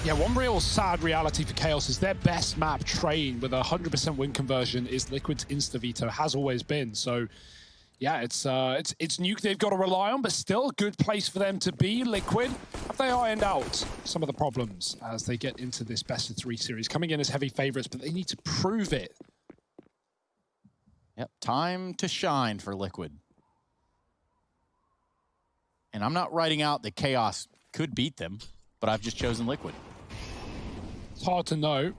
Yeah, one real sad reality for Chaos is their best map train with a 100% win conversion is Liquid's Insta-Veto, has always been. So, yeah, it's Nuke they've got to rely on, but still a good place for them to be. Liquid, have they ironed out some of the problems as they get into this best-of-3 series? Coming in as heavy favorites, but they need to prove it. Yep, time to shine for Liquid. And I'm not writing out that Chaos could beat them, but I've just chosen Liquid. It's hard to know,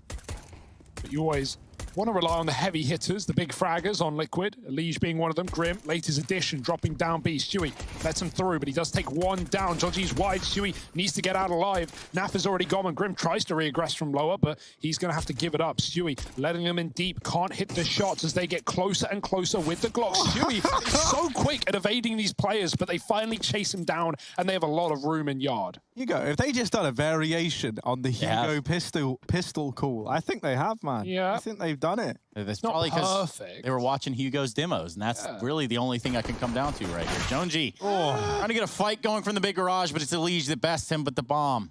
but you always want to rely on the heavy hitters, the big fraggers on Liquid. Elige being one of them. Grim, latest addition, dropping down B. Stewie lets him through, but he does take one down. Joji's wide. Stewie needs to get out alive. Naf is already gone, and Grim tries to reaggress from lower, but he's going to have to give it up. Stewie letting them in deep, can't hit the shots as they get closer and closer with the Glock. Stewie is so quick at evading these players, but they finally chase him down, and they have a lot of room in yard. Hugo, if they just done a variation on the Hugo pistol call, I think they have, man. Yeah. I think they've done it. That's not probably because perfect. they were watching Hugo's demos, and that's really the only thing I can come down to right here. Jonesy trying to get a fight going from the big garage, but it's Elige that bests him, but the bomb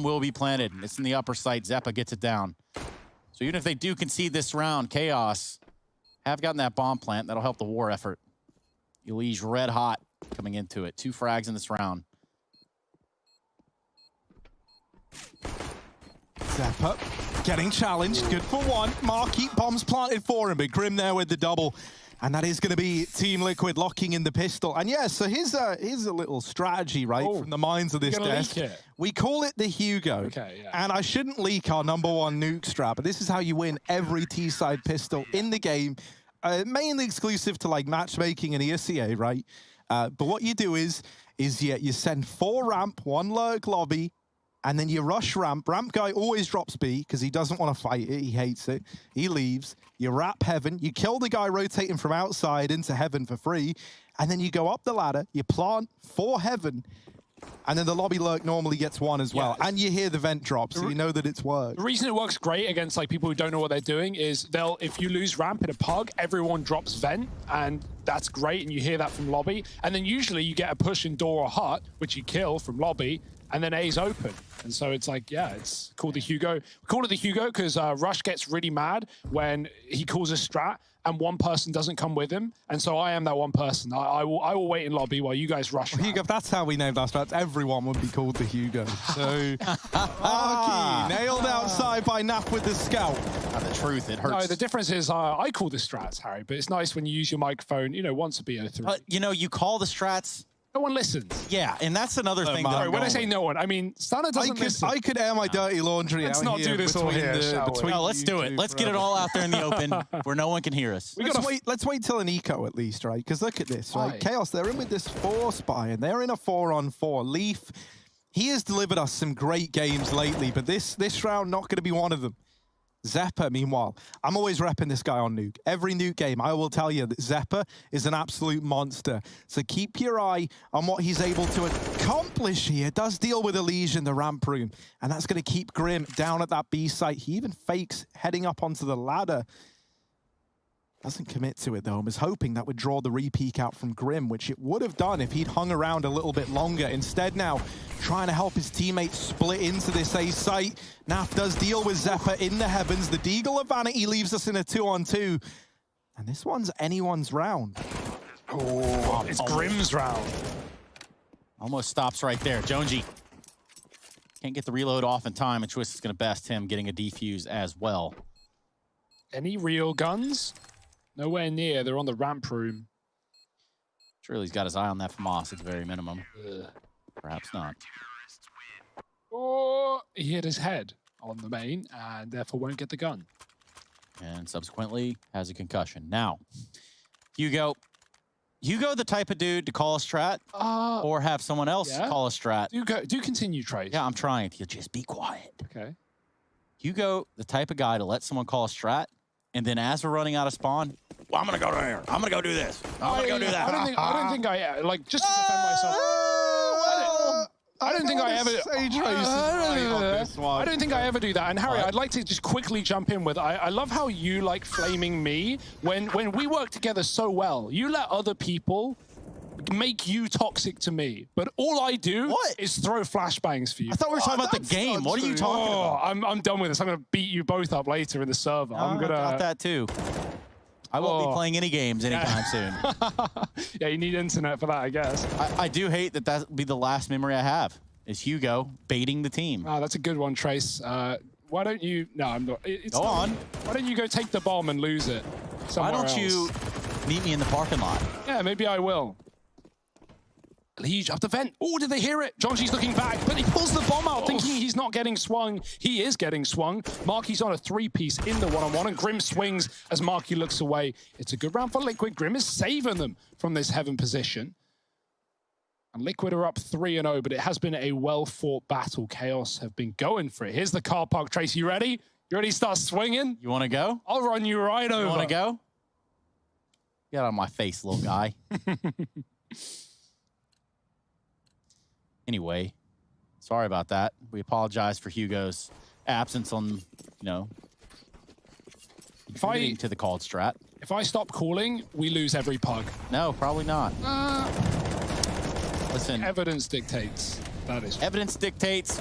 will be planted. It's in the upper site. Zeppa gets it down. So even if they do concede this round, Chaos have gotten that bomb plant. That'll help the war effort. Elige red hot coming into it. 2 frags in this round. Zeppa getting challenged. Good for one. Marquee bombs planted for him, but Grim there with the double. And that is going to be Team Liquid locking in the pistol. And yeah, so here's a little strategy, right, from the minds of this desk. We call it the Hugo. Okay, yeah. And I shouldn't leak our #1 nuke strat, but this is how you win every T-side pistol in the game. Mainly exclusive to like matchmaking and ESCA, right? But what you do is you send 4 ramp, 1 lurk lobby, and then you rush ramp. Ramp guy always drops B because he doesn't want to fight it. He hates it. He leaves. You wrap heaven. You kill the guy rotating from outside into heaven for free. And then you go up the ladder. You plant 4 heaven. And then the lobby lurk normally gets 1 as well. And you hear the vent drop, so you know that it's worked. The reason it works great against like people who don't know what they're doing is if you lose ramp in a pug, everyone drops vent, and that's great, and you hear that from lobby. And then usually you get a push in door or hut, which you kill from lobby, and then A's open. And so it's like, yeah, it's called the Hugo. We call it the Hugo because Rush gets really mad when he calls a strat and one person doesn't come with him. And so I am that one person. I will wait in lobby while you guys rush. Hugo, if that's how we named our strats, everyone would be called the Hugo. So, Marquee nailed outside by Naf with the scout. The truth, it hurts. No, the difference is I call the strats, Harry, but it's nice when you use your microphone, once a BO3. But, you call the strats. No one listens. Yeah, and that's another thing. Sorry, when I say no one, I mean Stunner doesn't listen. I could air my dirty laundry Let's out not here do this all here, No, let's do it. Let's get it all out there in the open where no one can hear us. Let's wait till an eco at least, right? Because look at this, right? Chaos, they're in with this 4 spy, and they're in a 4-on-4. Leaf, he has delivered us some great games lately, but this round not going to be one of them. Zeppa, meanwhile, I'm always repping this guy on Nuke. Every Nuke game, I will tell you that Zeppa is an absolute monster. So keep your eye on what he's able to accomplish here. Does deal with Elige in the ramp room, and that's going to keep Grim down at that B site. He even fakes heading up onto the ladder. Doesn't commit to it, though, and was hoping that would draw the re-peek out from Grim, which it would have done if he'd hung around a little bit longer. Instead now, trying to help his teammates split into this A site. Naf does deal with Zeppa in the heavens. The Deagle of Vanity leaves us in a 2-on-2. And this one's anyone's round. Oh, it's Grim's round. Almost stops right there. Jonesy can't get the reload off in time, and Twist is going to best him, getting a defuse as well. Any real guns? Nowhere near. They're on the ramp room. Surely he's got his eye on that FAMAS at the very minimum. Perhaps not. Or he hit his head on the main and therefore won't get the gun. And subsequently has a concussion. Now, Hugo the type of dude to call a strat or have someone else call a strat? Do continue, Trace. Yeah, I'm trying to. Just be quiet. Okay. Hugo, the type of guy to let someone call a strat, and then as we're running out of spawn, well, I'm going to go there. I'm going to go do this. I'm going to go do that. I don't think I, like, just to defend myself. I don't think I ever. I don't think I ever do that. And Harry, I'd like to just quickly jump in with. I love how you like flaming me when we work together so well. You let other people make you toxic to me, but all I do is throw flashbangs for you. I thought we were talking about the game. What are you talking about? I'm done with this. I'm gonna beat you both up later in the server. I'm gonna got that too. I won't be playing any games anytime soon. Yeah, you need internet for that, I guess. I do hate that that'll be the last memory I have, is Hugo baiting the team. Oh, that's a good one, Trace. Why don't you... No, I'm not. Go on. Why don't you go take the bomb and lose it somewhere Why don't else? you meet me in the parking lot? Yeah, maybe I will. Liege up the vent. Oh, did they hear it? Jonji's looking back, but he pulls the bomb out, thinking he's not getting swung. He is getting swung. Marky's on a 3-piece in the one-on-one, and Grim swings as Marky looks away. It's a good round for Liquid. Grim is saving them from this heaven position. And Liquid are up 3-0, but it has been a well-fought battle. Chaos have been going for it. Here's the car park. Trace, you ready? You ready to start swinging? You want to go? I'll run you right over. You want to go? Get out of my face, little guy. Anyway, sorry about that. We apologize for Hugo's absence on, you know, to the called strat. If I stop calling, we lose every pug. No, probably not. Listen. Evidence dictates. That is. Evidence dictates.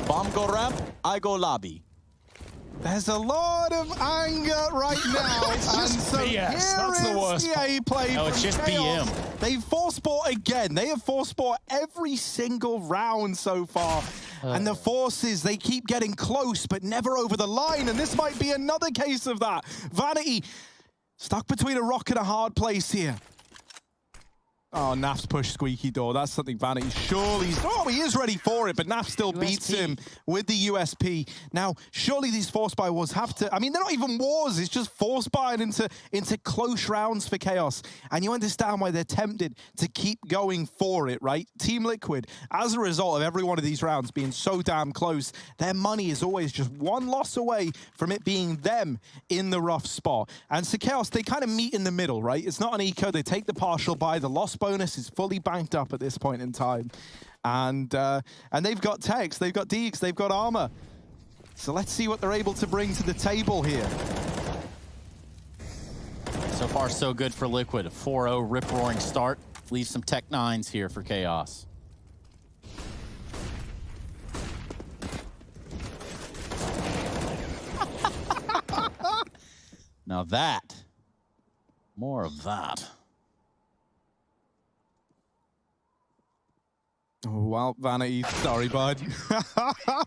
Bomb go ramp, I go lobby. There's a lot of anger right now. It's just BS. That's the worst the play. No, it's just Chaos. BM. They've force sport again. They have force sport every single round so far. And the forces, they keep getting close, but never over the line. And this might be another case of that. Vanity stuck between a rock and a hard place here. Oh, Naf's pushed squeaky door. That's something Vanity surely... Oh, he is ready for it, but Naf still beats him with the USP. Now, surely these force buy wars have to... I mean, they're not even wars. It's just force buying into close rounds for Chaos. And you understand why they're tempted to keep going for it, right? Team Liquid, as a result of every one of these rounds being so damn close, their money is always just one loss away from it being them in the rough spot. And so Chaos, they kind of meet in the middle, right? It's not an eco. They take the partial buy. The loss bonus is fully banked up at this point in time. And they've got techs, they've got deeks, they've got armor. So let's see what they're able to bring to the table here. So far, so good for Liquid. A 4-0 rip-roaring start. Leaves some Tech 9s here for Chaos. Now that, more of that. Oh, well, Vanity, sorry, bud.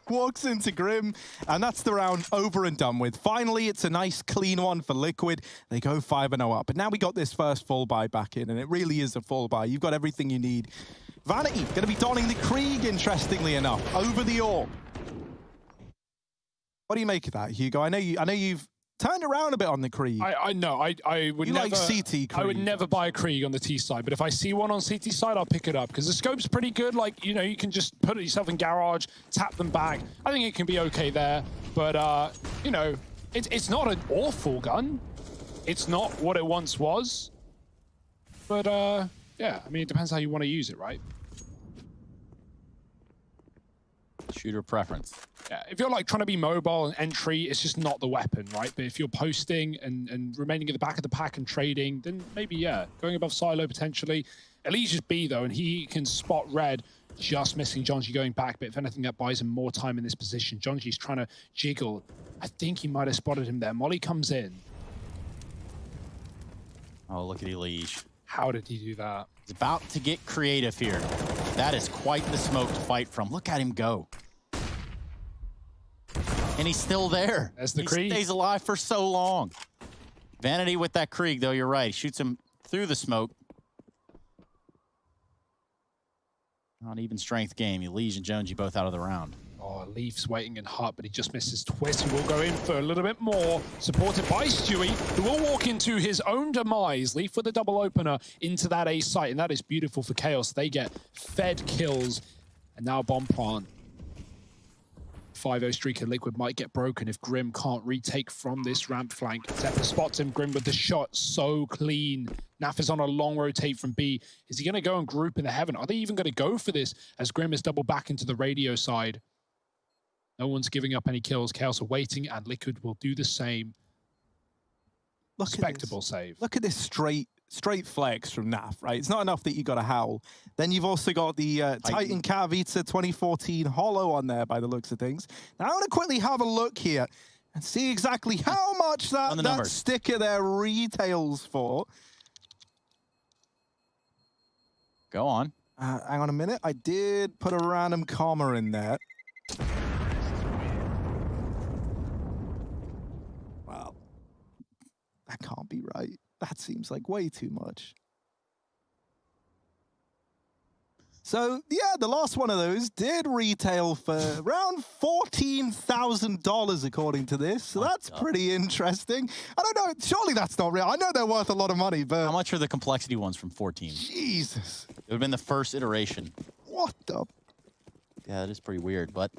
Walks into Grim, and that's the round over and done with. Finally, it's a nice, clean one for Liquid. They go 5-0 up. But now we got this first full buy back in, and it really is a full buy. You've got everything you need. Vanity, going to be donning the Krieg, interestingly enough, over the AWP. What do you make of that, Hugo? I know you've turned around a bit on the Krieg. I know. I would never. Like CT Krieg. I would never buy a Krieg on the T side, but if I see one on CT side, I'll pick it up because the scope's pretty good. Like, you know, you can just put it yourself in garage, tap them back. I think it can be okay there, but you know, it's not an awful gun. It's not what it once was, but yeah. I mean, it depends how you want to use it, right? Shooter preference. Yeah, if you're like trying to be mobile and entry, it's just not the weapon, right? But if you're posting and remaining at the back of the pack and trading, then maybe, yeah, going above silo potentially. Elijah's B though, and he can spot red, just missing Jonji going back. But if anything, that buys him more time in this position. Jonji's trying to jiggle. I think he might have spotted him there. Molly comes in. Oh, look at Elige. How did he do that? He's about to get creative here. That is quite the smoke to fight from. Look at him go. And he's still there. That's the He Krieg. stays alive for so long. Vanity with that Krieg, though, you're right. He shoots him through the smoke. Not even strength game. Elige and Jonesy both out of the round. Oh, Leaf's waiting in hut, but he just misses twist. He will go in for a little bit more, supported by Stewie, who will walk into his own demise. Leaf with a double opener into that A site, and that is beautiful for Chaos. They get fed kills, and now bomb plant. 5-0 streak of Liquid might get broken if Grim can't retake from this ramp flank. Zephyr spots him, Grim with the shot so clean. Naf is on a long rotate from B. Is he going to go and group in the heaven? Are they even going to go for this as Grim is double back into the radio side? No one's giving up any kills. Chaos are waiting, and Liquid will do the same. Respectable save. Look at this straight straight flex from NAF, right? It's not enough that you got a Howl. Then you've also got the Titan Carvita 2014 Holo on there by the looks of things. Now I want to quickly have a look here and see exactly how much that sticker there retails for. Go on. Hang on a minute. I did put a random comma in there. Wow. That can't be right. That seems like way too much. So, yeah, the last one of those did retail for around $14,000 according to this. So that's pretty interesting. I don't know. Surely that's not real. I know they're worth a lot of money, but... How much are the complexity ones from 14? Jesus. It would have been the first iteration. What the... Yeah, that is pretty weird, but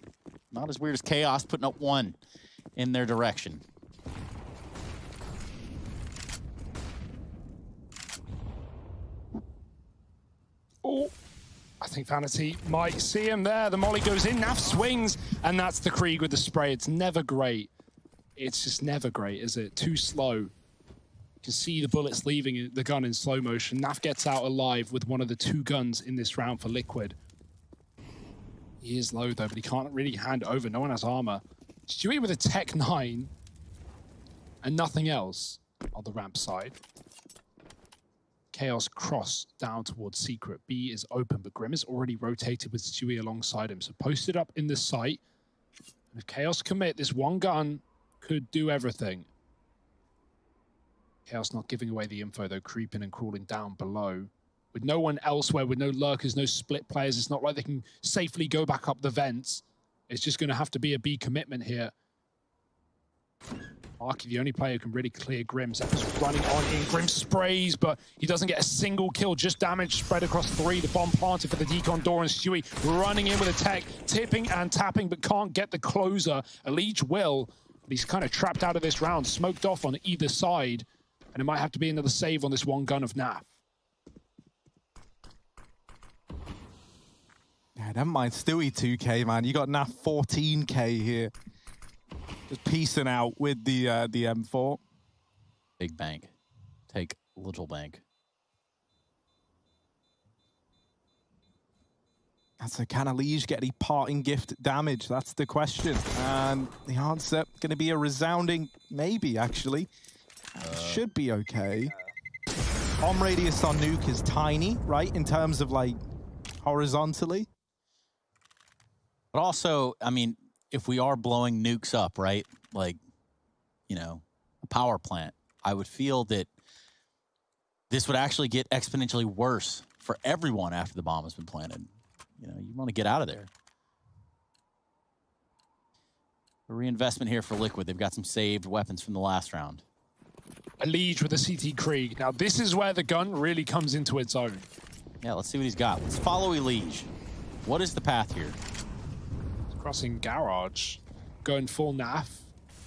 not as weird as Chaos putting up 1 in their direction. Oh, I think Vanity might see him there. The molly goes in, Naf swings, and that's the Krieg with the spray. It's never great. It's just never great, is it? Too slow. You can see the bullets leaving the gun in slow motion. Naf gets out alive with one of the 2 guns in this round for Liquid. He is low though, but he can't really hand over. No one has armor. Stewie with a Tech 9 and nothing else on the ramp side. Chaos cross down towards Secret. B is open, but Grim is already rotated with Stewie alongside him. So posted up in the site. If Chaos commit, this one gun could do everything. Chaos not giving away the info though, creeping and crawling down below. With no one elsewhere, with no lurkers, no split players, it's not like they can safely go back up the vents. It's just going to have to be a B commitment here. Arky, the only player who can really clear Grim. Zeppa's running on in. Grim sprays, but he doesn't get a single kill. Just damage spread across 3. The bomb planted for the decon door, and Stewie running in with a tech, tipping and tapping, but can't get the closer. Elige will, but he's kind of trapped out of this round, smoked off on either side, and it might have to be another save on this one gun of Naf. Yeah, never mind Stewie 2K, man. You got Naf 14K here. Just piecing out with the M4. Big bank. Take little bank. That's a can Elige get any parting gift damage? That's the question. And the answer going to be a resounding maybe, actually. Should be okay. Bomb radius on Nuke is tiny, right? In terms of, like, horizontally. But also, I mean, if we are blowing nukes up, right? Like, you know, a power plant, I would feel that this would actually get exponentially worse for everyone after the bomb has been planted. You know, you want to get out of there. A reinvestment here for Liquid. They've got some saved weapons from the last round. Elige with a CT Krieg. Now, this is where the gun really comes into its own. Yeah, let's see what he's got. Let's follow Elige. What is the path here? Crossing Garage, going full Naf,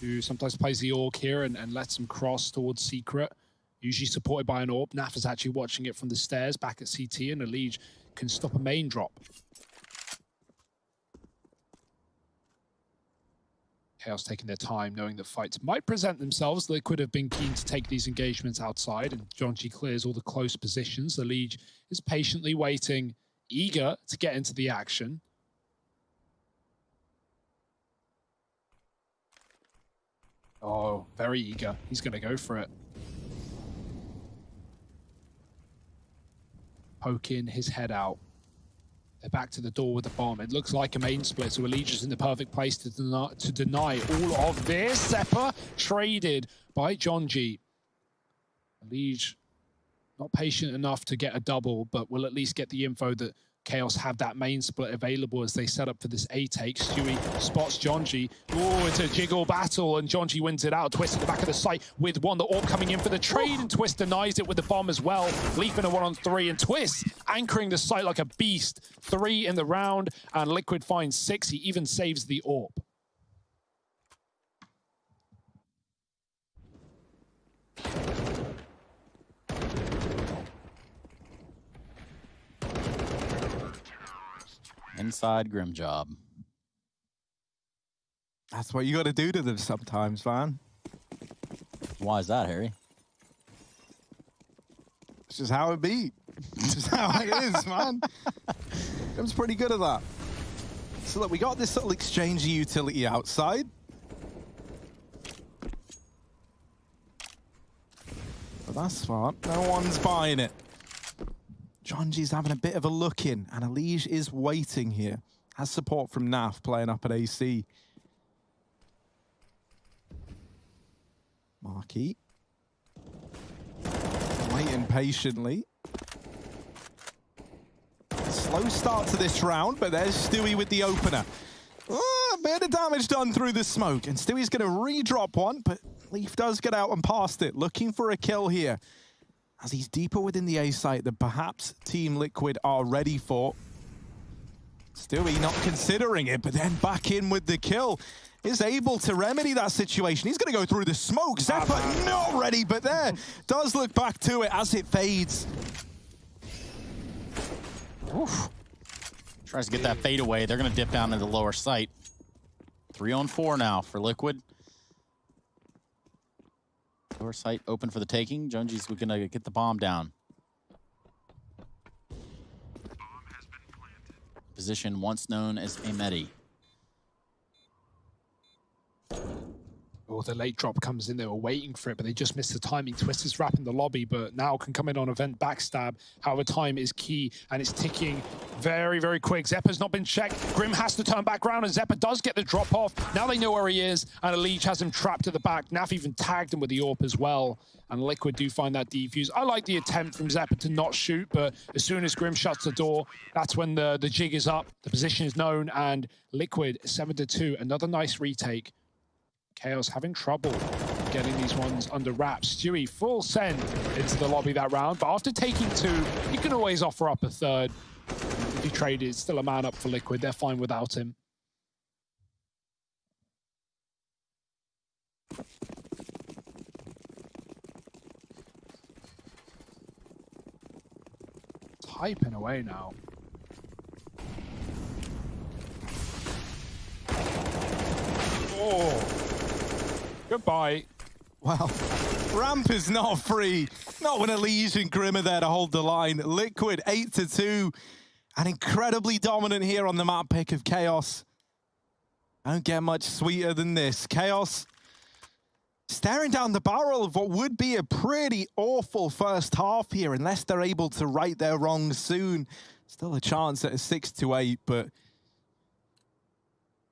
who sometimes plays the Orc here and lets him cross towards Secret, usually supported by an AWP. Naf is actually watching it from the stairs back at CT, and Elige can stop a main drop. Chaos taking their time, knowing that fights might present themselves. Liquid have been keen to take these engagements outside, and John G clears all the close positions. Elige is patiently waiting, eager to get into the action. Oh, very eager. He's going to go for it. Poking his head out. They're back to the door with the bomb. It looks like a main split, so Elige is in the perfect place to deny all of this. Zeppa traded by John G. Elige not patient enough to get a double, but will at least get the info that Chaos have that main split available as they set up for this A take. Stewie spots John G. Oh, it's a jiggle battle, and John G wins it out. Twist at the back of the site with one. The AWP coming in for the trade, and Twist denies it with the bomb as well. Leaf in a 1-on-3, and Twist anchoring the site like a beast. 3 in the round, and Liquid finds 6. He even saves the AWP. Inside Grim job. That's what you got to do to them sometimes, man. Why is that, Harry? It's just how it be. It's just how it is, man. Grim's pretty good at that. So look, we got this little exchange utility outside. But that's smart. No one's buying it. Jonji's having a bit of a look in, and Elige is waiting here. Has support from Naf playing up at AC. Marquis. Waiting patiently. Slow start to this round, but there's Stewie with the opener. Oh, a bit of damage done through the smoke, and Stewie's going to re-drop one, but Leaf does get out and past it, looking for a kill here. As he's deeper within the A site than perhaps Team Liquid are ready for. Stewie not considering it, but then back in with the kill. Is able to remedy that situation. He's going to go through the smoke. Zeppa not ready, but there does look back to it as it fades. Oof. Tries to get that fade away. They're going to dip down to the lower site. 3-on-4 now for Liquid. Lower site open for the taking. Jonji's going to get the bomb down. Position once known as Ameti. Oh, the late drop comes in. They were waiting for it, but they just missed the timing. Twister's wrapping the lobby, but now can come in on event backstab. However, time is key, and it's ticking very, very quick. Zeppa's not been checked. Grim has to turn back around, and Zeppa does get the drop off. Now they know where he is, and Elige has him trapped at the back. Naf even tagged him with the AWP as well, and Liquid do find that defuse. I like the attempt from Zeppa to not shoot, but as soon as Grim shuts the door, that's when the jig is up. The position is known, and Liquid 7-2. Another nice retake. Chaos having trouble getting these ones under wraps. Stewie full send into the lobby that round, but after taking two, you can always offer up a third. If you trade it, it's still a man up for Liquid. They're fine without him. Typing away now. Oh. Goodbye. Wow. Ramp is not free. Not when Elige and Grim are there to hold the line. Liquid 8-2. And incredibly dominant here on the map pick of Chaos. Don't get much sweeter than this. Chaos staring down the barrel of what would be a pretty awful first half here, unless they're able to right their wrongs soon. Still a chance at a 6-8, but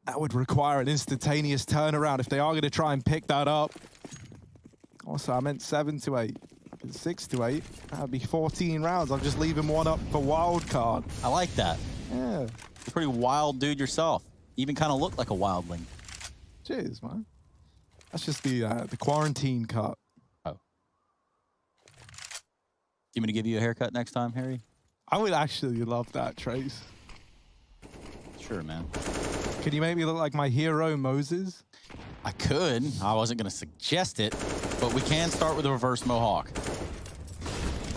that would require an instantaneous turnaround if they are going to try and pick that up. Also, I meant 7-8. 6-8. That would be 14 rounds. I'm just leaving one up for wild card. I like that. Yeah. You're a pretty wild dude yourself. Even kind of look like a wildling. Cheers, man. That's just the quarantine cut. Oh. You want me to give you a haircut next time, Harry? I would actually love that, Trace. Sure, man. Can you make me look like my hero, Moses? I could. I wasn't going to suggest it, but we can start with a reverse mohawk.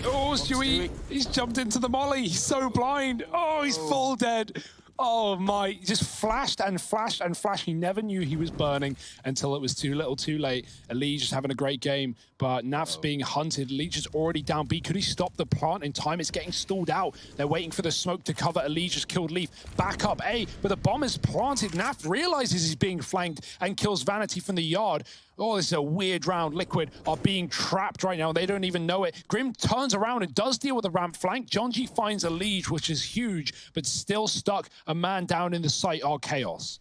Oh, Stewie, he's jumped into the molly. He's so blind. Oh, he's full dead. Oh my, he just flashed and flashed and flashed. He never knew he was burning until it was too little too late. Elige just having a great game, but Naf's being hunted. Elige is already down B. Could he stop the plant in time? It's getting stalled out. They're waiting for the smoke to cover. Elige has killed Leaf. Back up A, but the bomb is planted. Naf realizes he's being flanked and kills Vanity from the yard. Oh, this is a weird round. Liquid are being trapped right now. They don't even know it. Grim turns around and does deal with a ramp flank. Jonji finds Elige, which is huge, but still stuck. A man down in the site are Chaos.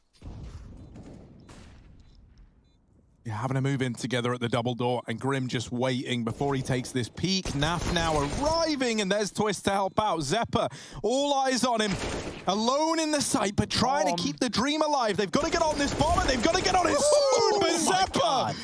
Yeah, having to move in together at the double door, and Grim just waiting before he takes this peek. Naf now arriving, and there's Twist to help out. Zeppa, all eyes on him, alone in the site, but trying to keep the dream alive. They've got to get on this bomber. They've got to get on it soon, but Zeppa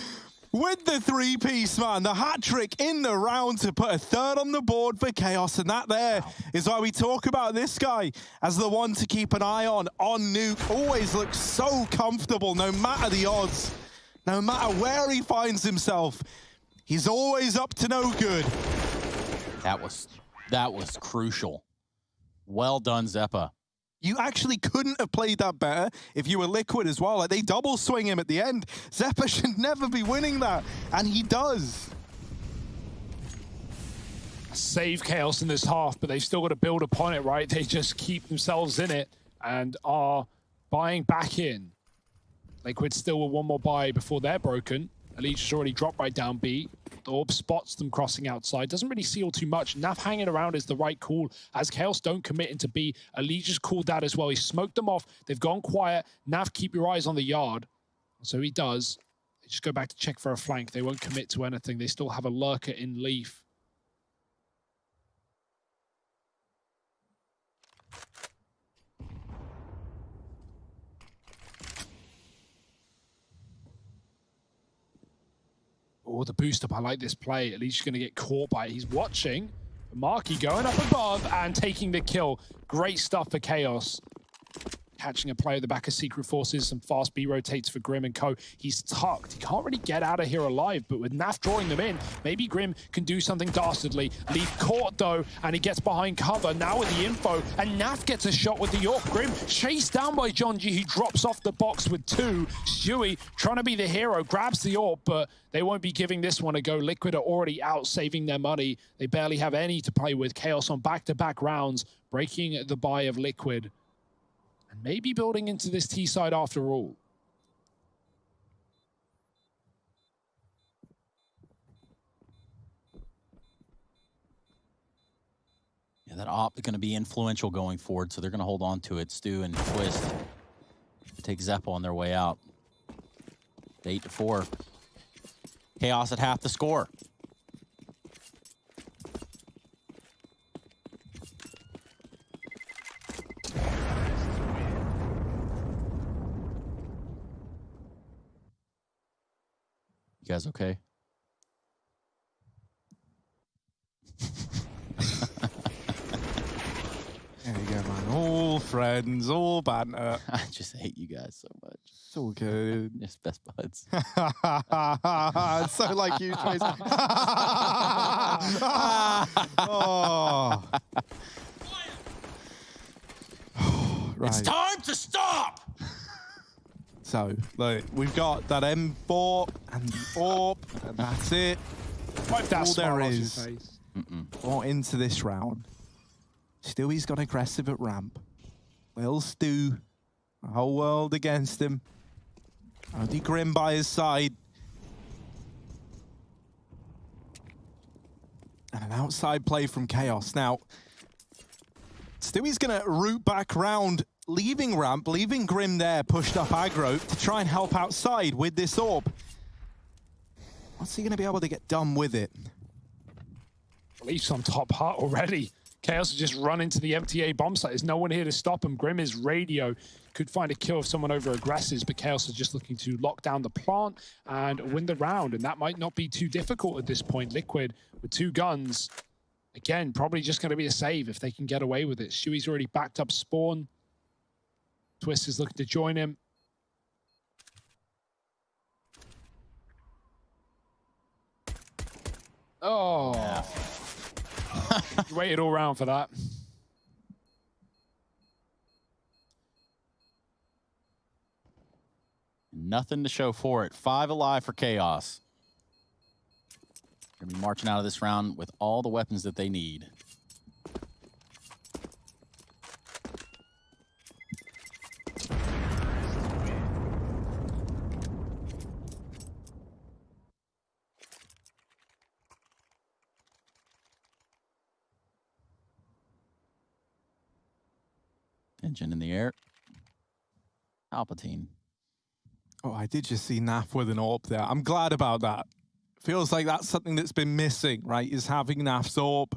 with the three-piece, man. The hat trick in the round to put a third on the board for Chaos, and that there is why we talk about this guy as the one to keep an eye on Nuke. Always looks so comfortable, no matter the odds. No matter where he finds himself, he's always up to no good. That was crucial. Well done, Zeppa. You actually couldn't have played that better if you were Liquid as well. Like, they double swing him at the end. Zeppa should never be winning that, and he does. save Chaos in this half, but they've still got to build upon it, right? They just keep themselves in it and are buying back in. Liquid still with one more buy before they're broken. Allegiance already dropped right down B. The Orb spots them crossing outside. Doesn't really seal too much. Naf hanging around is the right call as Chaos don't commit into B. Allegiance called that as well. He smoked them off. They've gone quiet. Naf, keep your eyes on the yard. So he does. They just go back to check for a flank. They won't commit to anything. They still have a lurker in Leaf. Oh, the boost up. I like this play. At least he's going to get caught by it. He's watching. Marky going up above and taking the kill. Great stuff for Chaos. Catching a play at the back of Secret Forces. Some fast B rotates for Grim and co. He's tucked. He can't really get out of here alive, but with Naf drawing them in, maybe Grim can do something dastardly. Leaf caught though, and he gets behind cover now with the info, and Naf gets a shot with the AWP. Grim chased down by Jonji, who drops off the box with 2. Stewie trying to be the hero, grabs the AWP, but they won't be giving this one a go. Liquid are already out saving their money. They barely have any to play with. Chaos on back-to-back rounds, breaking the buy of Liquid. Maybe building into this T side after all. Yeah, that op is going to be influential going forward, so they're going to hold on to it. Stu and Twist take Zeppo on their way out. 8-4. Chaos at half the score. You guys okay? There you go, man. All friends, all banter. I just hate you guys so much. It's all good. Just best buds. It's so like you, Trace. Oh. Right. It's time to stop! So, look, we've got that M4 and the AWP, and that's it. Wipe that all smile there off your is. face. Brought into this round. Stewie's got aggressive at ramp. Will Stu. The whole world against him. Only Grim by his side. And an outside play from Chaos. Now, Stewie's going to root back round, leaving ramp, leaving Grim there, pushed up aggro to try and help outside with this AWP. What's he going to be able to get done with it? Leaf's on top hut already. Chaos has just run into the MTA bomb site. There's no one here to stop him. Grim is radio. Could find a kill if someone over aggresses, but Chaos is just looking to lock down the plant and win the round, and that might not be too difficult at this point. Liquid with 2 guns. Again, probably just going to be a save if they can get away with it. Stewie's already backed up spawn. Twist is looking to join him. Oh. Yeah. You waited all round for that. Nothing to show for it. 5 alive for Chaos. Gonna be marching out of this round with all the weapons that they need. Engine in the air. Palpatine. Oh, I did just see Naf with an AWP there. I'm glad about that. Feels like that's something that's been missing, right? Is having Naf's AWP.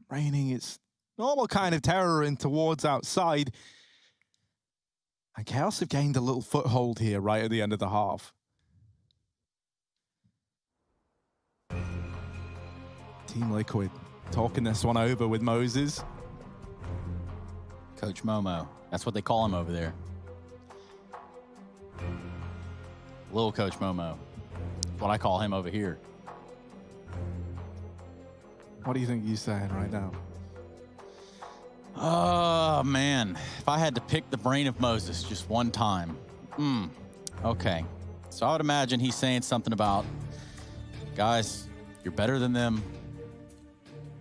Raining its normal kind of terror in towards outside. And Chaos have gained a little foothold here right at the end of the half. Team Liquid talking this one over with Moses. Coach Momo. That's what they call him over there. Little Coach Momo. That's what I call him over here. What do you think he's saying right now? Oh, man. If I had to pick the brain of Moses just one time. Okay. So I would imagine he's saying something about, guys, you're better than them.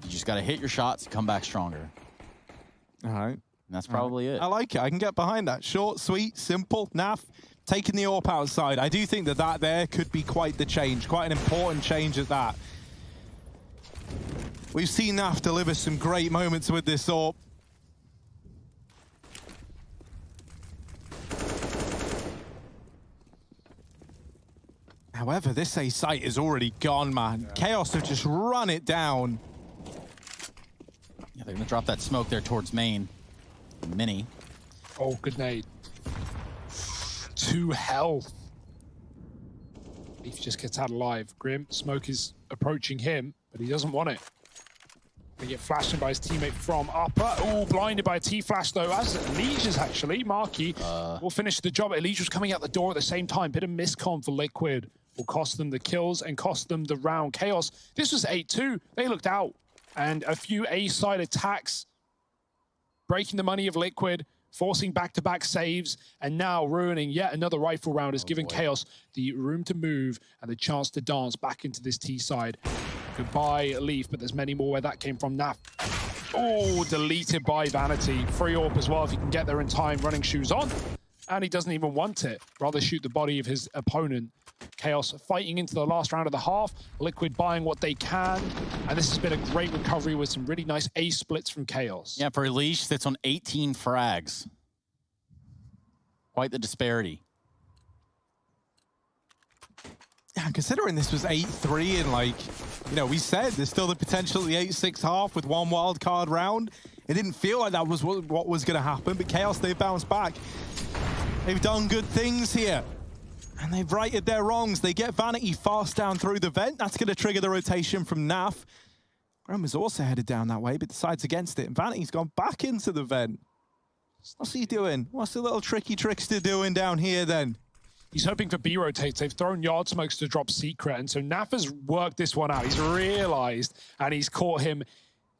You just got to hit your shots, come back stronger. All right. And that's probably it. I like it. I can get behind that. Short, sweet, simple. Naf taking the AWP outside. I do think that there could be quite the change, quite an important change at that. We've seen Naf deliver some great moments with this AWP. However, this A site is already gone, man. Yeah. Chaos have just run it down. Yeah, they're gonna drop that smoke there towards main. Mini. Oh, good nade. 2 health. Leaf just gets out alive. Grim, smoke is approaching him, but he doesn't want it. They get flashed in by his teammate from upper. Oh, blinded by a T-flash though, as Liege is actually. Marky will finish the job. Liege was coming out the door at the same time. Bit of miscom for Liquid. Will cost them the kills and cost them the round. Chaos, this was 8-2. They looked out. And a few A-side attacks, breaking the money of Liquid, forcing back-to-back saves, and now ruining yet another rifle round has given Chaos the room to move and the chance to dance back into this T-side. Goodbye, Leaf, but there's many more where that came from. Naf. Oh, deleted by Vanity. Free AWP as well if he can get there in time, running shoes on. And he doesn't even want it. Rather shoot the body of his opponent. Chaos fighting into the last round of the half. Liquid buying what they can. And this has been a great recovery with some really nice ace splits from Chaos. Yeah, for Leash, sits on 18 frags. Quite the disparity. Yeah, considering this was 8-3 and like, you know, we said there's still the potential of the 8-6 half with one wild card round. It didn't feel like that was what was going to happen, but Chaos, they've bounced back. They've done good things here. And they've righted their wrongs. They get Vanity fast down through the vent. That's going to trigger the rotation from Naf. Grim was also headed down that way, but decides against it. And Vanity's gone back into the vent. What's he doing? What's the little tricky trickster doing down here then? He's hoping for B rotates. They've thrown yard smokes to drop secret. And so Naf has worked this one out. He's realized, and he's caught him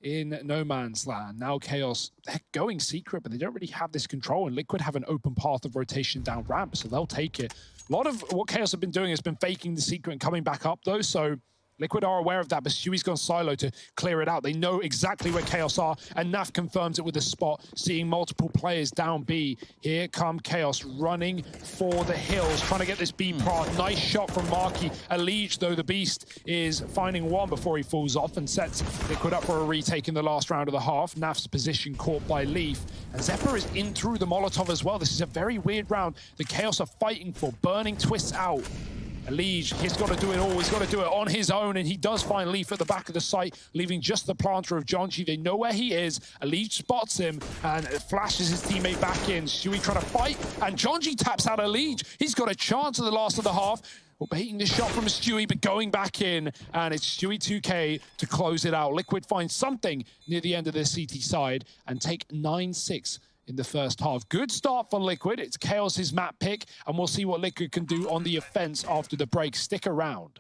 in no man's land. Now Chaos, they're going secret, but they don't really have this control. And Liquid have an open path of rotation down ramp, so they'll take it. A lot of what Chaos have been doing has been faking the secret and coming back up though, so Liquid are aware of that, but Stewie's gone silo to clear it out. They know exactly where Chaos are, and Naf confirms it with a spot, seeing multiple players down B. Here come Chaos running for the hills, trying to get this B plant. Nice shot from Marky. Liege, though, the beast, is finding one before he falls off and sets Liquid up for a retake in the last round of the half. Naf's position caught by Leaf, and Zephyr is in through the Molotov as well. This is a very weird round. The Chaos are fighting for. Burning twists out. Liege, he's got to do it all. He's got to do it on his own, and he does find Leaf at the back of the site, leaving just the planter of Jonji. They know where he is. Liege spots him and flashes his teammate back in. Stewie trying to fight, and Jonji taps out Liege. He's got a chance at the last of the half. Well, baiting the shot from Stewie, but going back in, and it's Stewie 2K to close it out. Liquid finds something near the end of their CT side and take 9-6 in the first half. Good start for Liquid. It's Chaos's map pick, and we'll see what Liquid can do on the offense after the break. Stick around.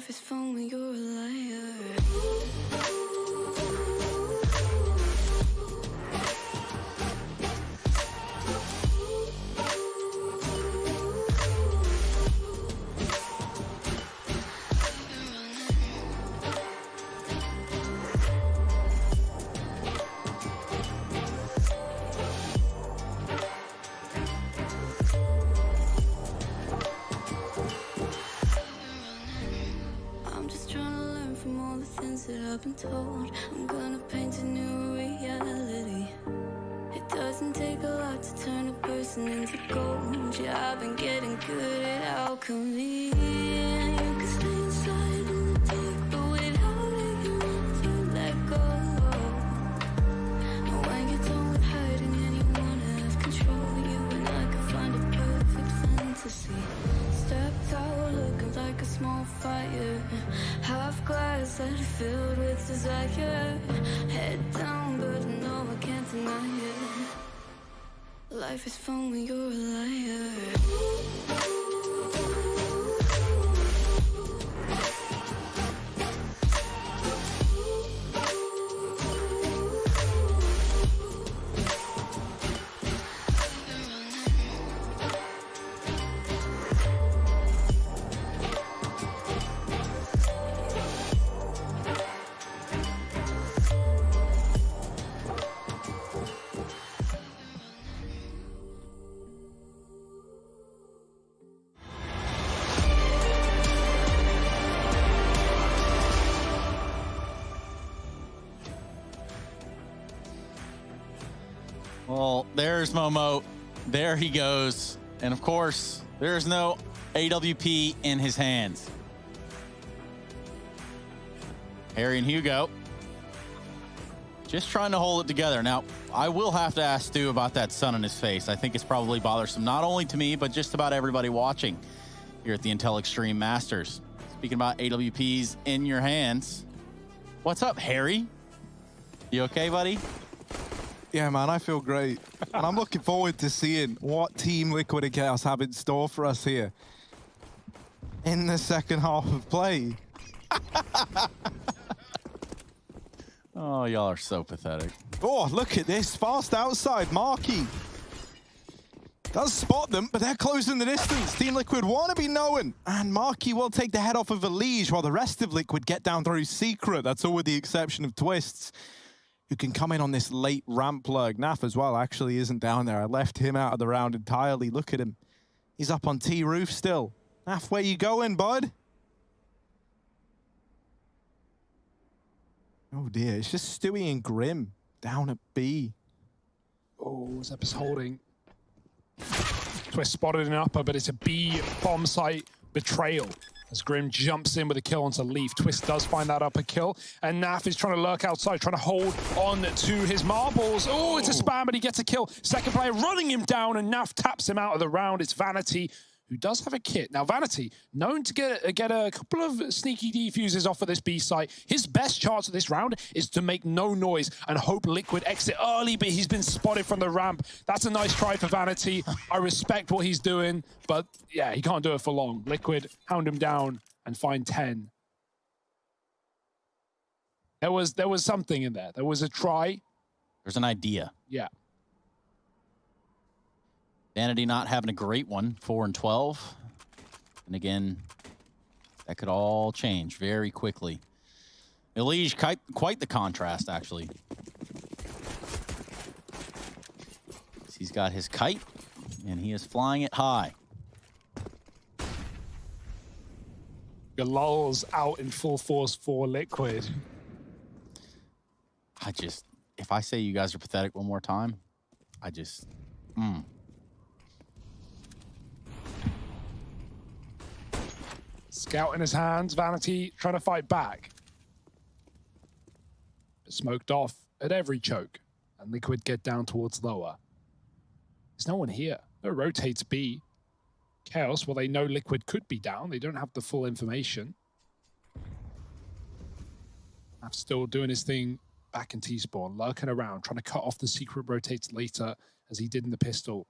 Life is fun when you're a liar. I'm just trying to learn from all the things that I've been told. I'm gonna paint a new reality. It doesn't take a lot to turn a person into gold. Yeah, I've been getting good at alchemy. And you can stay inside in the dark, but without it, you never let go. And when you're done with hiding and you wanna have control, you and I can find a perfect fantasy. Stepped out looking like a small fire, half glass that are filled with desire. Head down, but no, I can't deny it. Life is fun when you're a liar. Well, there's Momo. There he goes. And of course, there's no AWP in his hands. Harry and Hugo just trying to hold it together. Now, I will have to ask Stu about that sun on his face. I think it's probably bothersome, not only to me, but just about everybody watching here at the Intel Extreme Masters. Speaking about AWPs in your hands, what's up, Harry? You okay, buddy? Yeah, man, I feel great. And I'm looking forward to seeing what Team Liquid and Chaos have in store for us here in the second half of play. Oh, y'all are so pathetic. Oh, look at this. Fast outside. Marky does spot them, but they're closing the distance. Team Liquid want to be known. And Marky will take the head off of Elige while the rest of Liquid get down through Secret. That's all with the exception of Twists, who can come in on this late ramp plug. Naf as well actually isn't down there. I left him out of the round entirely. Look at him. He's up on T roof still. Naf, where you going, bud? Oh dear, it's just Stewie and Grim down at B. Oh, Zepp's holding. Twist spotted an upper, but it's a B bomb site betrayal. As Grim jumps in with a kill onto Leaf. Twist does find that upper kill. And Naf is trying to lurk outside, trying to hold on to his marbles. Oh, it's a spam, but he gets a kill. Second player running him down, and Naf taps him out of the round. It's Vanity, who does have a kit. Now, Vanity, known to get a couple of sneaky defuses off of this B site. His best chance of this round is to make no noise and hope Liquid exit early, but he's been spotted from the ramp. That's a nice try for Vanity. I respect what he's doing, but yeah, he can't do it for long. Liquid hound him down and find 10. There was something in there. There was a try. There's an idea. Yeah. Vanity not having a great one, 4 and 12. And again, that could all change very quickly. Elige, quite the contrast, actually. He's got his kite, and he is flying it high. Galal's out in full force for Liquid. If I say you guys are pathetic one more time, Scout in his hands, Vanity trying to fight back. Smoked off at every choke, and Liquid get down towards lower. There's no one here. No rotates B. Chaos, well, they know Liquid could be down. They don't have the full information. Naf's still doing his thing back in T-spawn, lurking around, trying to cut off the secret rotates later, as he did in the pistol.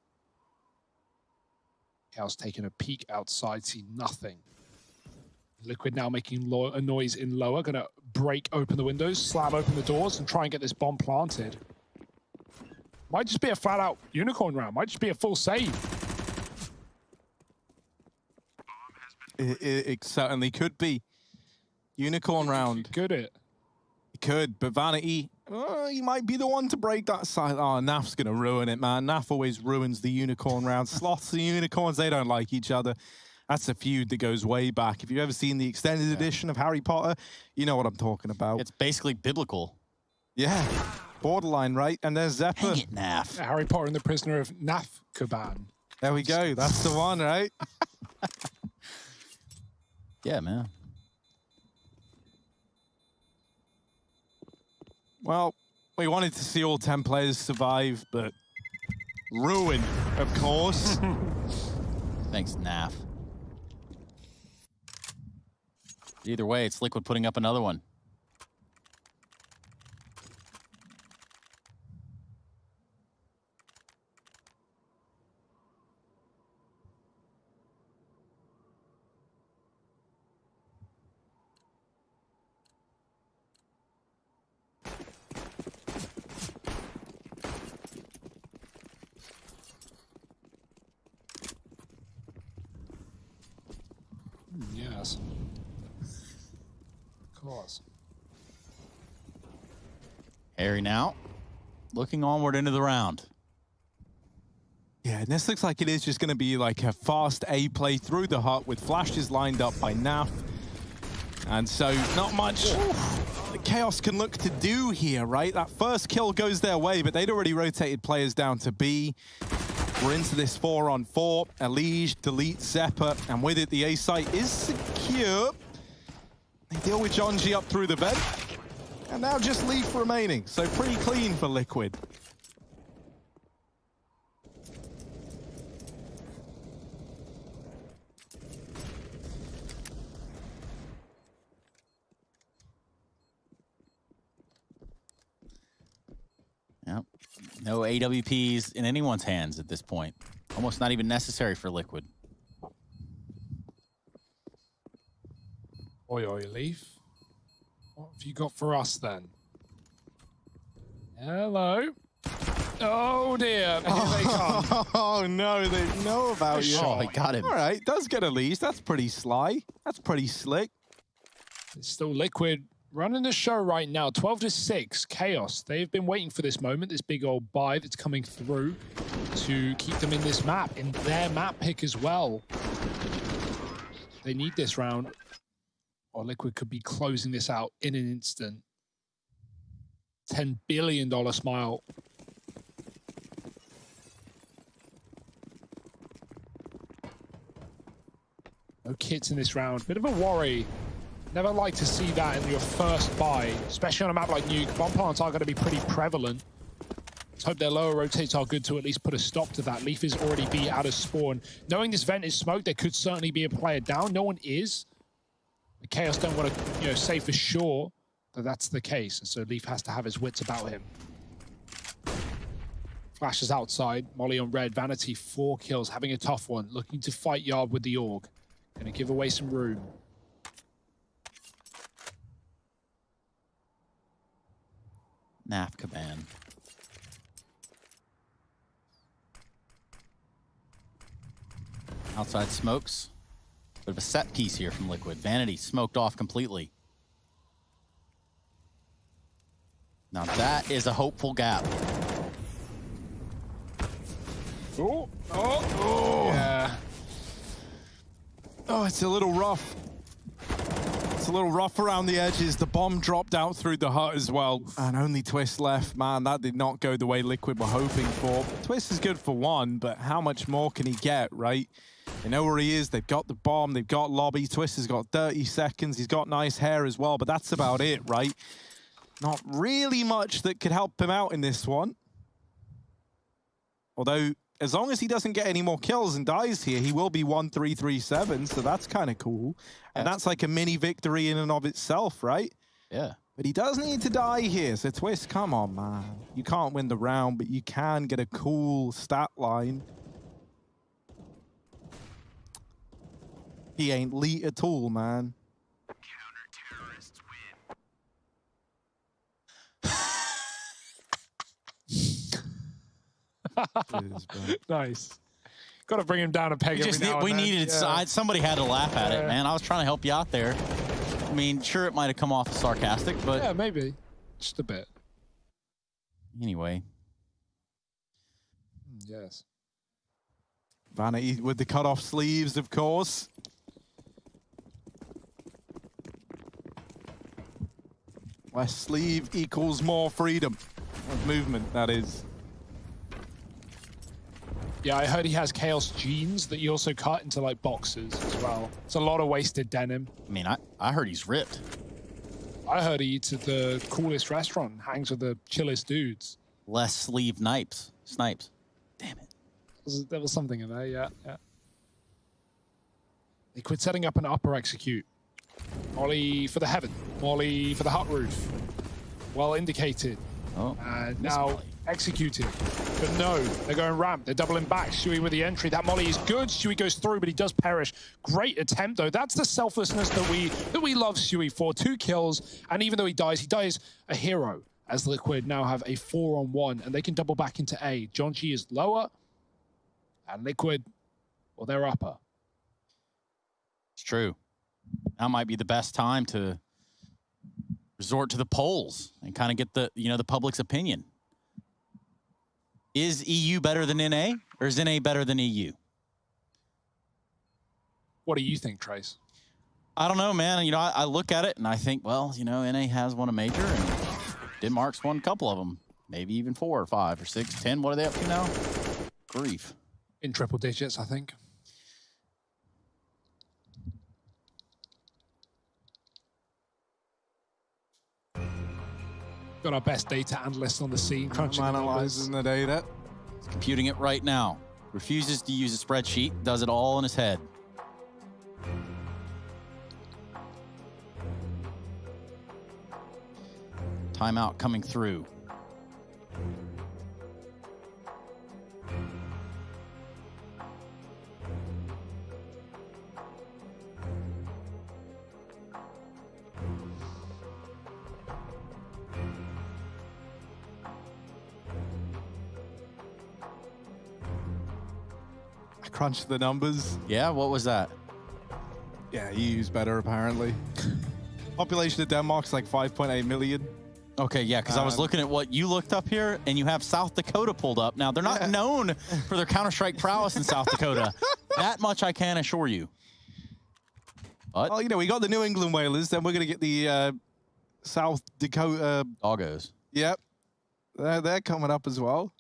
Chaos taking a peek outside, see nothing. Liquid now making a noise in lower, gonna break open the windows, slam open the doors, and try and get this bomb planted. Might just be a flat-out unicorn round. Might just be a full save. It certainly could be. Unicorn round. Could it? It could, but Vanity, he might be the one to break that side. Oh, Naf's going to ruin it, man. Naf always ruins the unicorn round. Sloths and unicorns, they don't like each other. That's a feud that goes way back. If you've ever seen the extended edition of Harry Potter, you know what I'm talking about. It's basically biblical. Yeah, borderline, right? And there's Zeppa. Dang it, Naf. Harry Potter and the Prisoner of Nafkaban. There we go. That's the one, right? Yeah, man. Well, we wanted to see all 10 players survive, but ruin, of course. Thanks, Naf. Either way, it's Liquid putting up another one. Yes. Of course. Harry now, looking onward into the round. Yeah, and this looks like it is just going to be like a fast A play through the hut with flashes lined up by Naf. And so not much Chaos can look to do here, right? That first kill goes their way, but they'd already rotated players down to B. We're into this 4-on-4. Elige deletes Zeppa, and with it, the A site is secure. They deal with John G up through the vent. And now just Leaf remaining, so pretty clean for Liquid. Yep. No AWPs in anyone's hands at this point. Almost not even necessary for Liquid. Oi, oi, Leaf. What have you got for us then? Hello. Oh dear. Here they come. Oh no, they know about you. Oh, he got him. All right, does get a lead. That's pretty sly. That's pretty slick. It's still Liquid running the show right now. 12-6, Chaos. They've been waiting for this moment, this big old buy that's coming through to keep them in this map, in their map pick as well. They need this round, or Liquid could be closing this out in an instant. $10 billion smile. No kits in this round. Bit of a worry. Never like to see that in your first buy, especially on a map like Nuke. Bomb plants are going to be pretty prevalent. Let's hope their lower rotates are good to at least put a stop to that. Leaf is already be out of spawn. Knowing this vent is smoked, there could certainly be a player down. No one is. The Chaos don't want to, say for sure that that's the case. And so Leaf has to have his wits about him. Flashes outside. Molly on red. Vanity, 4 kills. Having a tough one. Looking to fight Yard with the AUG. Going to give away some room. Nafkaban. Outside smokes. Bit of a set piece here from Liquid. Vanity smoked off completely. Now that is a hopeful gap. Yeah. Oh, it's a little rough. It's a little rough around the edges. The bomb dropped out through the hut as well. And only Twist left. Man, that did not go the way Liquid were hoping for. Twist is good for 1, but how much more can he get, right? They know where he is. They've got the bomb. They've got lobby. Twist has got 30 seconds. He's got nice hair as well, but that's about it, right? Not really much that could help him out in this one. Although, as long as he doesn't get any more kills and dies here, he will be 1-3-3-7, so that's kind of cool. And that's like a mini victory in and of itself, right? Yeah. But he does need to die here, so Twist, come on, man. You can't win the round, but you can get a cool stat line. He ain't elite at all, man. Cheers, bro. Nice. Got to bring him down a peg every now and we then. needed somebody had to laugh at it, man. I was trying to help you out there. I mean, sure, it might have come off sarcastic, but yeah, maybe just a bit. Anyway, yes. Vanity with the cut-off sleeves, of course. Less sleeve equals more freedom of movement, that is. Yeah, I heard he has Chaos jeans that he also cut into like boxes as well. It's a lot of wasted denim. I mean, I heard he's ripped. I heard he eats at the coolest restaurant, hangs with the chillest dudes. Less sleeve snipes. Damn it. There was something in there, yeah. They quit setting up an upper execute. Molly for the heaven. Molly for the hut roof. Well indicated. Oh, And now executed. But no, they're going ramp. They're doubling back. Shuey with the entry. That Molly is good. Shuey goes through, but he does perish. Great attempt, though. That's the selflessness that we love Shuey for. 2 kills, and even though he dies a hero. As Liquid now have a 4-on-1, and they can double back into A. John G is lower, and Liquid, well, they're upper. It's true. Now might be the best time to resort to the polls and kind of get the public's opinion. Is EU better than NA, or is NA better than EU? What do you think, Trace? I don't know, man. I look at it and I think, well, NA has won a major and Denmark's won a couple of them. Maybe even 4 or 5 or 6, 10. What are they up to now? Grief. In triple digits, I think. Got our best data analyst on the scene, crunching the numbers. Analyzing the data. He's computing it right now. Refuses to use a spreadsheet. Does it all in his head. Timeout coming through. I crunched the numbers. Yeah, what was that? Yeah, EU's better, apparently. Population of Denmark's like 5.8 million. Okay, yeah, because I was looking at what you looked up here, and you have South Dakota pulled up. Now, they're not known for their Counter-Strike prowess in South Dakota. That much I can assure you. But Well, we got the New England Whalers, then we're going to get the South Dakota... doggos. Yep. They're coming up as well.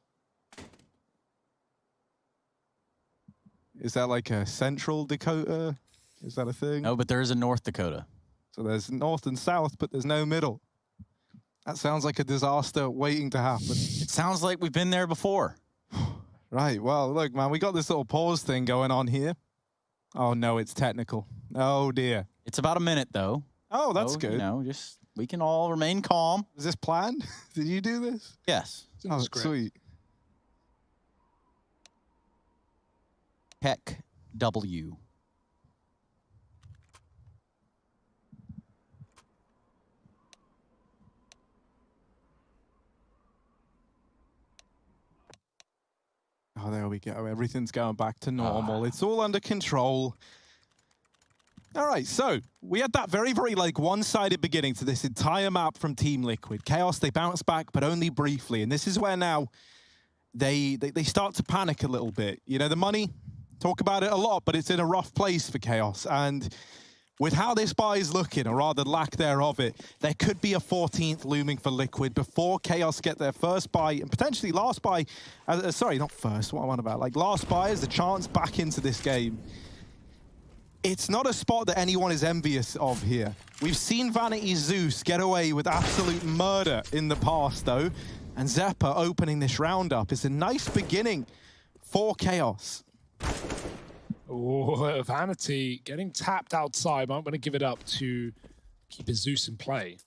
Is that like a Central Dakota? Is that a thing? No, but there is a North Dakota. So there's North and South, but there's no middle. That sounds like a disaster waiting to happen. It sounds like we've been there before. Right, well, look, man, we got this little pause thing going on here. Oh, no, it's technical. Oh, dear. It's about a minute, though. Oh, that's So, good. just we can all remain calm. Was this planned? Did you do this? Yes. It's in the Oh, script. sweet. Heck W. Oh, there we go. Everything's going back to normal. It's all under control. All right, so we had that very, very one-sided beginning to this entire map from Team Liquid. Chaos, they bounce back, but only briefly. And this is where now they start to panic a little bit. The money, talk about it a lot, but it's in a rough place for Chaos. And with how this buy is looking, or rather lack thereof it, there could be a 14th looming for Liquid before Chaos get their first buy, and potentially last buy, sorry, not first, what am I on about? Last buy is the chance back into this game. It's not a spot that anyone is envious of here. We've seen Vanity Zeus get away with absolute murder in the past, though, and Zeppa opening this roundup is a nice beginning for Chaos. Oh, Vanity getting tapped outside, but I'm going to give it up to keep his Zeus in play.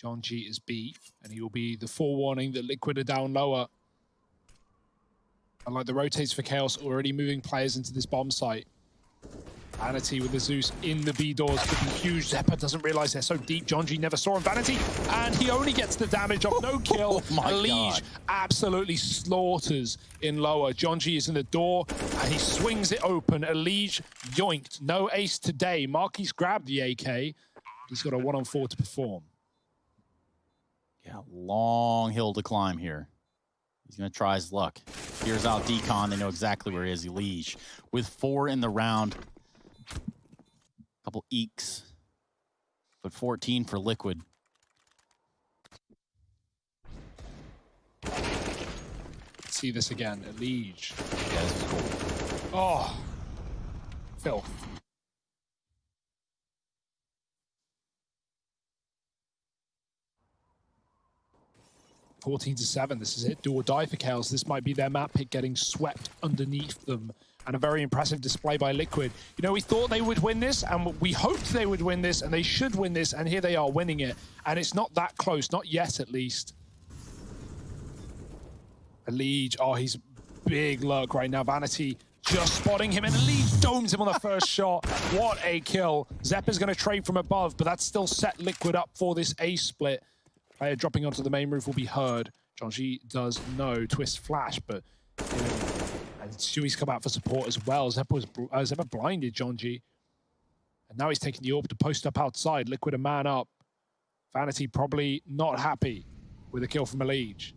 John G is B, and he will be the forewarning that Liquid are down lower. And the rotates for Chaos, already moving players into this bomb site. Vanity with the Zeus in the B doors could be huge. Zeppa doesn't realize they're so deep. Jonji never saw him. Vanity, and he only gets the damage off. No kill. Oh my Liege God. absolutely slaughters in lower. Jonji is in the door, and he swings it open. Liege yoinked. No ace today. Marquis grabbed the AK. He's got a 1-on-4 to perform. Yeah, long hill to climb here. He's going to try his luck. Here's out Decon. They know exactly where he is. Liege with 4 in the round. Couple eeks. But 14 for Liquid. Let's see this again. Liege. Yeah, this is cool. Oh. Filth. (14-7). This is it. Do or die for Chaos. This might be their map pick getting swept underneath them. And a very impressive display by Liquid. You know, we thought they would win this, and we hoped they would win this, and they should win this, and here they are winning it. And it's not that close, not yet at least. Liege, oh, he's big lurk right now. Vanity just spotting him, and Liege domes him on the first shot. What a kill. Zeppa's going to trade from above, but that's still set Liquid up for this ace split. Player dropping onto the main roof will be heard. Jonji does know. Twist flash, but you know, and Shui's come out for support as well. Zeppa blinded Jonji. And now he's taking the orb to post up outside. Liquid a man up. Vanity probably not happy with a kill from Liege.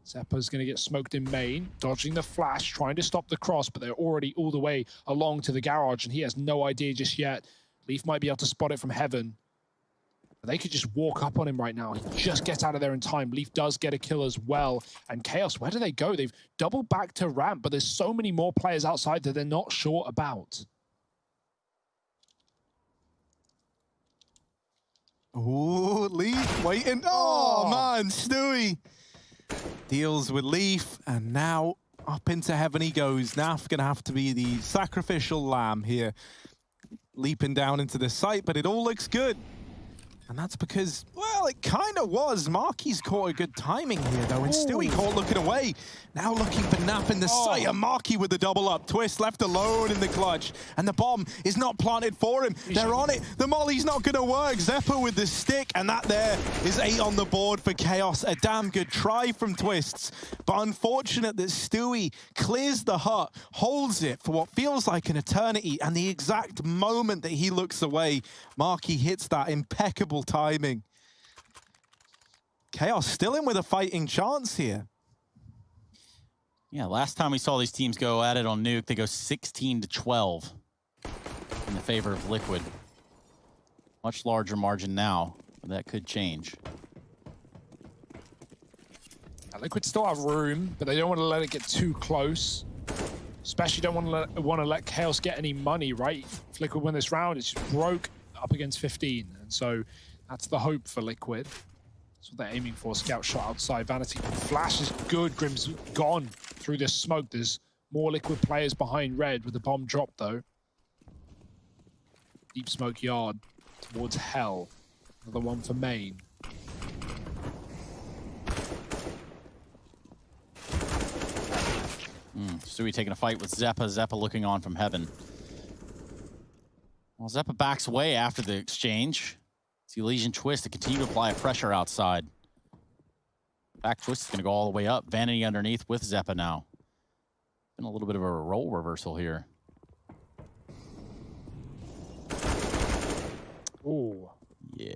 Zeppa's going to get smoked in main, dodging the flash, trying to stop the cross, but they're already all the way along to the garage, and he has no idea just yet. Leaf might be able to spot it from heaven. But they could just walk up on him right now. He just gets out of there in time. Leaf does get a kill as well. And Chaos, where do they go? They've doubled back to ramp, but there's so many more players outside that they're not sure about. Ooh, Leaf waiting. Oh, man, Stewie deals with Leaf, and now up into heaven he goes. Naf gonna have to be the sacrificial lamb here, leaping down into the site, but it all looks good. And that's because, well, it kind of was. Marquis caught a good timing here, though, and Stewie caught looking away. Now looking for Nap in the sight, and Marquis with the double up. Twist left alone in the clutch, and the bomb is not planted for him. They're on it. The molly's not going to work. Zeppa with the stick, and that there is 8 on the board for Chaos. A damn good try from Twists, but unfortunate that Stewie clears the hut, holds it for what feels like an eternity, and the exact moment that he looks away, Marquis hits that impeccable timing. Chaos still in with a fighting chance here. Yeah, last time we saw these teams go at it on Nuke, they go 16-12 in the favor of Liquid. Much larger margin now, but that could change. Liquid still have room, but they don't want to let it get too close. Especially don't want to let Chaos get any money, right? If Liquid win this round, it's just broke up against 15. And so that's the hope for Liquid. That's what they're aiming for. Scout shot outside. Vanity flash is good. Grim's gone through this smoke. There's more Liquid players behind Red with the bomb drop, though. Deep smoke yard towards Hell. Another one for main. Stewie taking a fight with Zeppa. Zeppa looking on from heaven. Well, Zeppa backs away after the exchange. See Legion Twist to continue to apply pressure outside. Back Twist is going to go all the way up. Vanity underneath with Zeppa now. Been a little bit of a role reversal here. Oh. Yeah.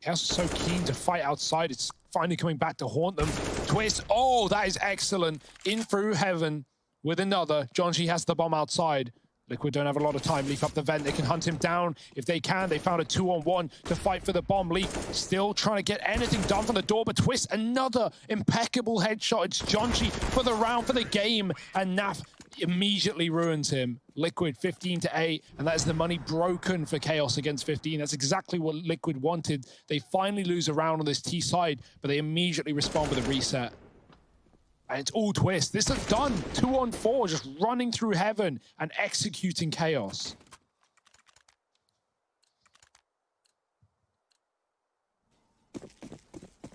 Chaos is so keen to fight outside. It's finally coming back to haunt them. Twist. Oh, that is excellent. In through heaven with another. Jonji has the bomb outside. Liquid don't have a lot of time. Leaf up the vent. They can hunt him down if they can. They found a 2-on-1 to fight for the bomb. Leaf still trying to get anything done from the door, but Twist, another impeccable headshot. It's Jonji for the round, for the game, and Naf immediately ruins him. Liquid 15-8, and that is the money broken for Chaos against 15. That's exactly what Liquid wanted. They finally lose a round on this T side, but they immediately respond with a reset. And it's all Twist. This is done. 2-on-4, just running through heaven and executing Chaos.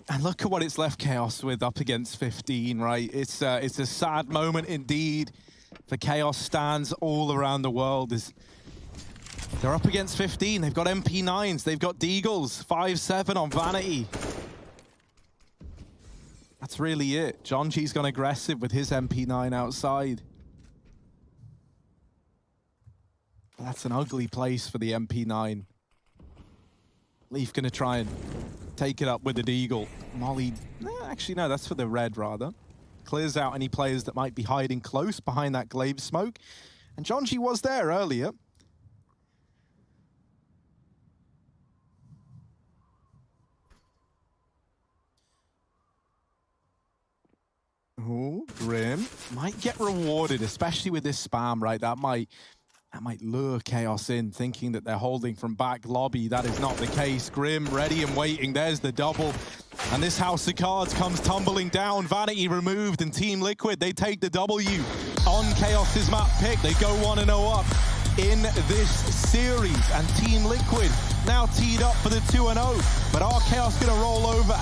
And look at what it's left Chaos with up against 15, right? It's a sad moment indeed for Chaos stands all around the world as They're up against 15. They've got MP9s. They've got Deagles. 5-7 on Vanity. That's really it. John G's gone aggressive with his MP9 outside. That's an ugly place for the MP9. Leaf gonna try and take it up with the Deagle. Molly, actually no, that's for the red rather. Clears out any players that might be hiding close behind that glaive smoke. And John G was there earlier. Oh, Grim might get rewarded, especially with this spam, right? That might lure Chaos in, thinking that they're holding from back lobby. That is not the case. Grim ready and waiting. There's the double. And this house of cards comes tumbling down. Vanity removed, and Team Liquid, they take the W on Chaos's map pick. They go 1-0 up in this series. And Team Liquid now teed up for the 2-0. But are Chaos gonna roll over?